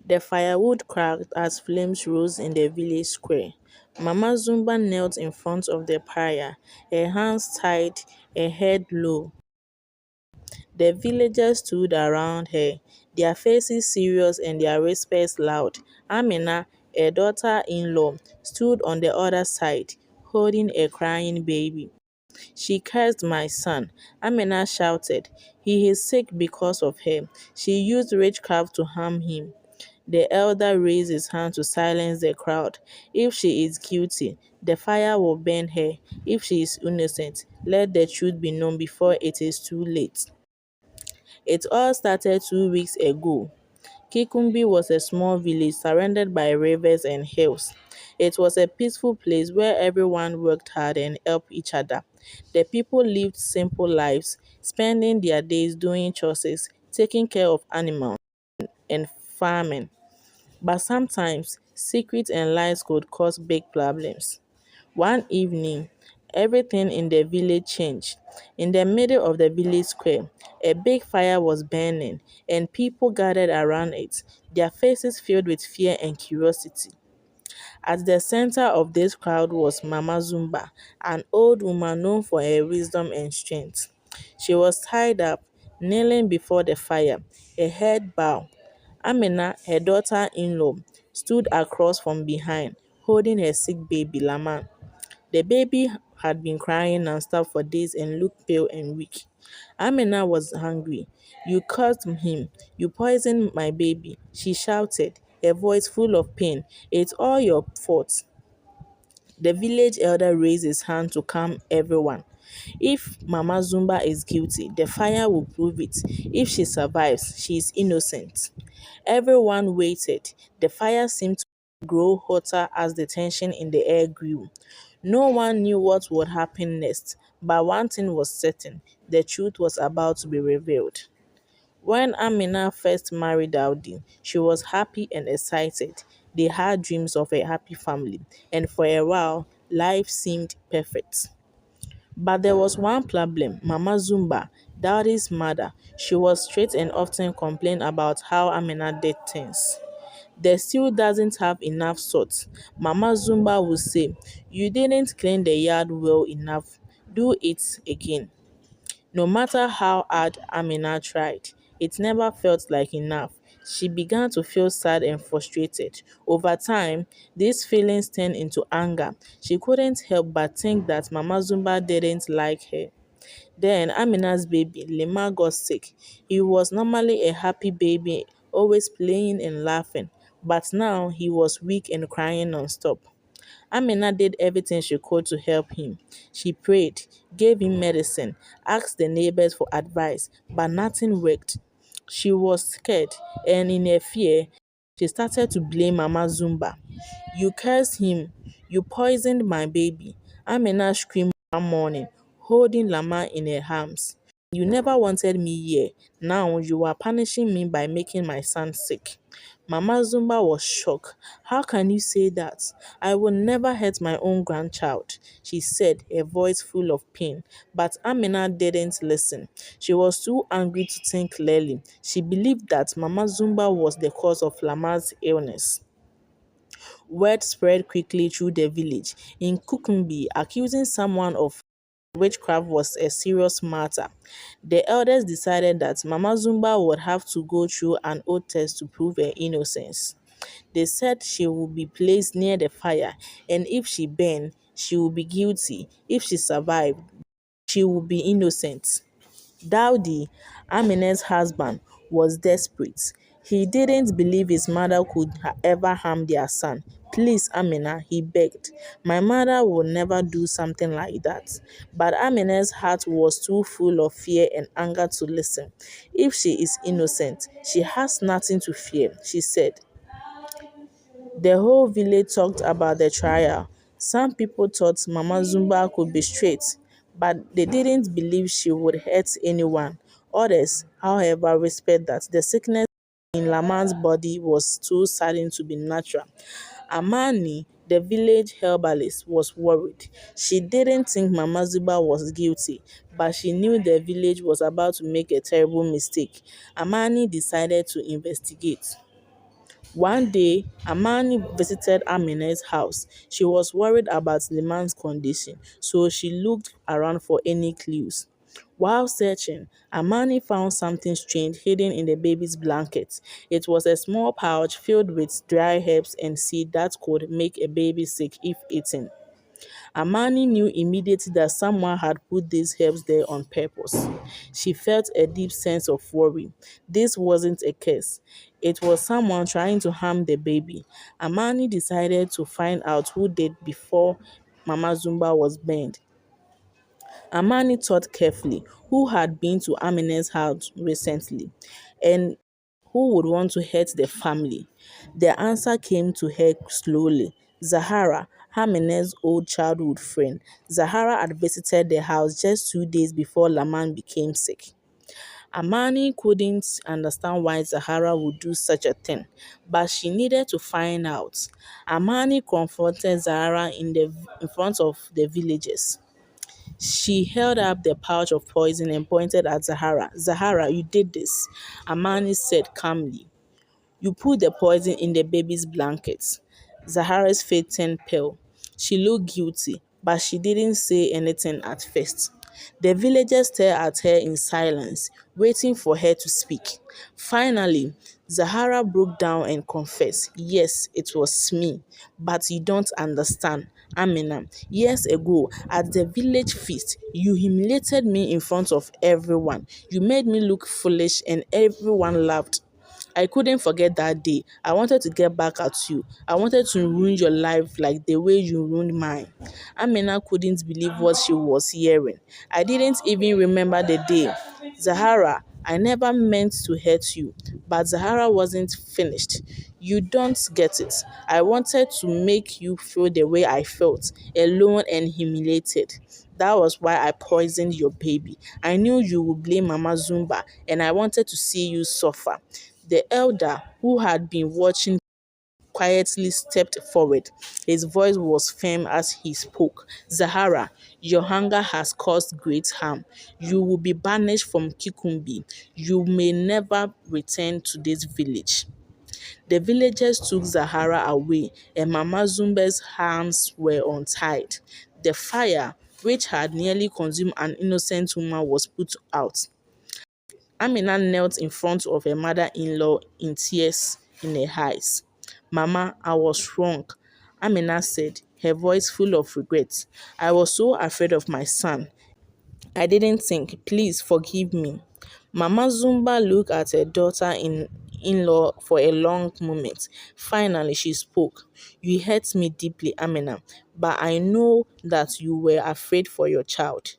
The firewood cracked as flames rose in the village square. Mama Zumba knelt in front of the pyre, her hands tied, her head low. The villagers stood around her, their faces serious and their whispers loud. Amina, her daughter-in-law, stood on the other side, holding a crying baby. She cursed my son. Amina shouted. He is sick because of her. She used witchcraft to harm him. The elder raised his hand to silence the crowd. If she is guilty, the fire will burn her. If she is innocent, let the truth be known before it is too late. It all started 2 weeks ago. Kikumbi was a small village surrounded by rivers and hills. It was a peaceful place where everyone worked hard and helped each other. The people lived simple lives, spending their days doing chores, taking care of animals, and farming. But sometimes, secrets and lies could cause big problems. One evening, everything in the village changed. In the middle of the village square, a big fire was burning, and people gathered around it, their faces filled with fear and curiosity. At the center of this crowd was Mama Zumba, an old woman known for her wisdom and strength. She was tied up, kneeling before the fire, her head bowed. Amina, her daughter-in-law, stood across from behind, holding her sick baby Lama. The baby had been crying nonstop for days and looked pale and weak. Amina was hungry. You cursed him. You poisoned my baby, she shouted, her voice full of pain. It's all your fault. The village elder raised his hand to calm everyone. If Mama Zumba is guilty, the fire will prove it. If she survives, she is innocent. Everyone waited. The fire seemed to grow hotter as the tension in the air grew. No one knew what would happen next, but one thing was certain: the truth was about to be revealed. When Amina first married Daudi, she was happy and excited. They had dreams of a happy family, and for a while, life seemed perfect. But there was one problem: Mama Zumba, Daudi's mother. She was strict and often complained about how Amina did things. The stew doesn't have enough salt. Mama Zumba would say, you didn't clean the yard well enough. Do it again. No matter how hard Amina tried, it never felt like enough. She began to feel sad and frustrated. Over time, these feelings turned into anger. She couldn't help but think that Mama Zumba didn't like her. Then Amina's baby, Lima, got sick. He was normally a happy baby, always playing and laughing, but now he was weak and crying nonstop. Amina did everything she could to help him. She prayed, gave him medicine, asked the neighbors for advice, but nothing worked. She was scared, and in her fear, she started to blame Mama Zumba. You cursed him. You poisoned my baby. Amina screamed one morning, holding Lama in her arms. You never wanted me here. Now you are punishing me by making my son sick. Mama Zumba was shocked. How can you say that? I will never hurt my own grandchild, she said, her voice full of pain. But Amina didn't listen. She was too angry to think clearly. She believed that Mama Zumba was the cause of Lama's illness. Word spread quickly through the village. In Kukumbi, accusing someone of witchcraft was a serious matter. The elders decided that Mama Zumba would have to go through an oath test to prove her innocence. They said she would be placed near the fire, and if she burned, she would be guilty. If she survived, she would be innocent. Daudi, Amina's husband, was desperate. He didn't believe his mother could ever harm their son. Please, Amina, he begged. My mother will never do something like that. But Amina's heart was too full of fear and anger to listen. If she is innocent, she has nothing to fear, she said. The whole village talked about the trial. Some people thought Mama Zumba could be straight, but they didn't believe she would hurt anyone. Others, however, whispered that the sickness in Laman's body was too sudden to be natural. Amani, the village herbalist, was worried. She didn't think Mama Zumba was guilty, but she knew the village was about to make a terrible mistake. Amani decided to investigate. One day, Amani visited Amina's house. She was worried about the man's condition, so she looked around for any clues. While searching, Amani found something strange hidden in the baby's blanket. It was a small pouch filled with dry herbs and seed that could make a baby sick if eaten. Amani knew immediately that someone had put these herbs there on purpose. She felt a deep sense of worry. This wasn't a curse. It was someone trying to harm the baby. Amani decided to find out who did before Mama Zumba was burned. Amani thought carefully who had been to Amina's house recently and who would want to hurt the family. The answer came to her slowly. Zahara, Amina's old childhood friend. Zahara had visited the house just 2 days before Laman became sick. Amani couldn't understand why Zahara would do such a thing, but she needed to find out. Amani confronted Zahara in front of the villagers. She held up the pouch of poison and pointed at Zahara. Zahara, you did this, Amani said calmly. You put the poison in the baby's blankets. Zahara's face turned pale. She looked guilty, but she didn't say anything at first. The villagers stared at her in silence, waiting for her to speak. Finally, Zahara broke down and confessed, yes, it was me, but you don't understand. Amina, years ago at the village feast, you humiliated me in front of everyone. You made me look foolish and everyone laughed. I couldn't forget that day. I wanted to get back at you. I wanted to ruin your life like the way you ruined mine. Amina couldn't believe what she was hearing. I didn't even remember the day. Zahara, I never meant to hurt you, but Zahara wasn't finished. You don't get it. I wanted to make you feel the way I felt, alone and humiliated. That was why I poisoned your baby. I knew you would blame Mama Zumba, and I wanted to see you suffer. The elder, who had been watching, quietly stepped forward. His voice was firm as he spoke. Zahara, your hunger has caused great harm. You will be banished from Kikumbi. You may never return to this village. The villagers took Zahara away, and Mama Zumba's hands were untied. The fire, which had nearly consumed an innocent woman, was put out. Amina knelt in front of her mother-in-law in tears in her eyes. Mama, I was wrong, Amina said, her voice full of regret. I was so afraid of my son. I didn't think. Please forgive me. Mama Zumba looked at her daughter-in-law for a long moment. Finally, she spoke. You hurt me deeply, Amina, but I know that you were afraid for your child.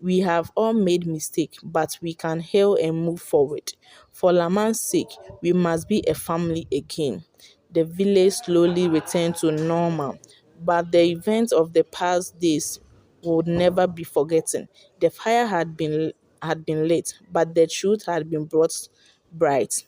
We have all made mistakes, but we can heal and move forward. For Laman's sake, we must be a family again. The village slowly returned to normal, but the events of the past days would never be forgotten. The fire had been lit, but the truth had been brought bright,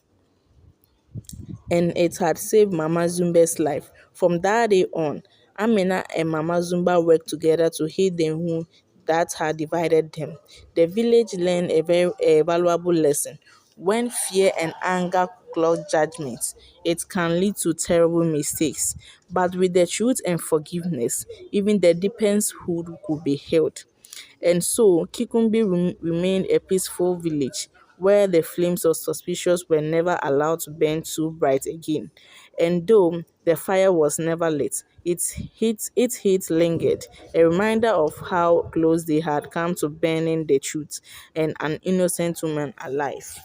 and it had saved Mama Zumba's life. From that day on, Amina and Mama Zumba worked together to heal the wound that had divided them. The village learned a valuable lesson. When fear and anger cloud judgments, it can lead to terrible mistakes. But with the truth and forgiveness, even the deepest wound could be healed. And so, Kikumbi remained a peaceful village where the flames of suspicion were never allowed to burn too bright again. And though the fire was never lit, its heat lingered, a reminder of how close they had come to burning the truth and an innocent woman alive.